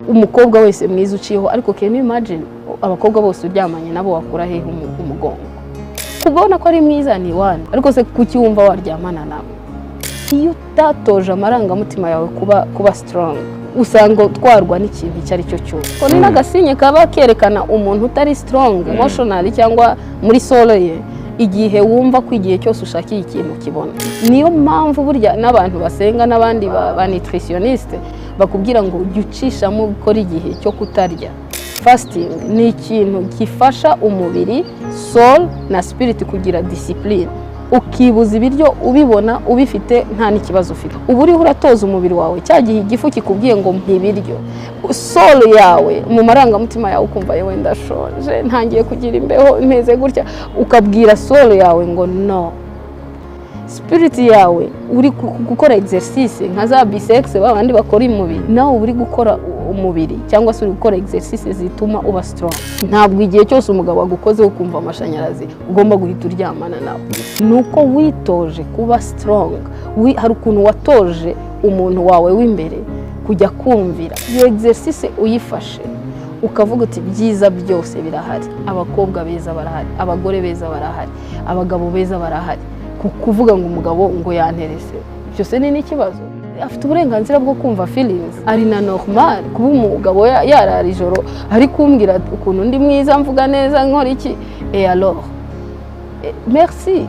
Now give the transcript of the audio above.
umukobwa wese mwiza uciyeho, ariko can you imagine abakobwa bose uryamanye nabo wakura hehe umugongo? Kubona ko ari mwiza ni one, ariko se kuki wumva waryamana nabo? Iyo utatoje amarangamutima yawe kuba strong, usanga utwarwa n'ikintu icyo ari cyo cyose. Ko ni n'agasinye kaba kerekana umuntu utari strong emotionally cyangwa muri soul ye, igihe wumva ko igihe cyose ushakiye ikintu kibona. Niyo mpamvu burya n'abantu basenga n'abandi ba nutritioniste bakubwira ngo ujye ucishamo gukora igihe cyo kutarya. Fasting ni ikintu gifasha umubiri, soul na spirit kugira discipline. Ukibuza ibiryo ubibona ubifite nta n'ikibazo ufite. Ubu uri uratoza umubiri wawe cyagihe igifu kikubwiye ngo mpibiryo. Soul yawe mu marangamutima yawe ukumva yewe ndashonje, ntangiye kugira imbeho nteze gutya, ukabwira soul yawe ngo no. Spirit yawe uri gukora exercice nka za biceps babandi bakora umubiri, nawe uri gukora umubiri cyangwa se uri gukora exercice zituma uba strong. Ntabwo igihe cyose umugabo agukoze ukumva amashanyarazi ugomba guhita uryamana nawe. Nuko witoje kuba strong, hari ukuntu watoje umuntu wawe w'imbere kujya kumvira. Iyo exercice uyifashe ukavuga uti byiza byose birahari, abakobwa beza barahari, abagore beza barahari, abagabo beza barahari. Kuvuga ngo umugabo ngo yanterese byose ni n'ikibazo. Afite uburenganzira bwo kumva feelings, ari na normal kuba umugabo yarara ijoro ari kumbwira ukuntu ndi mwiza mvuga neza nkora iki. Et alors merci.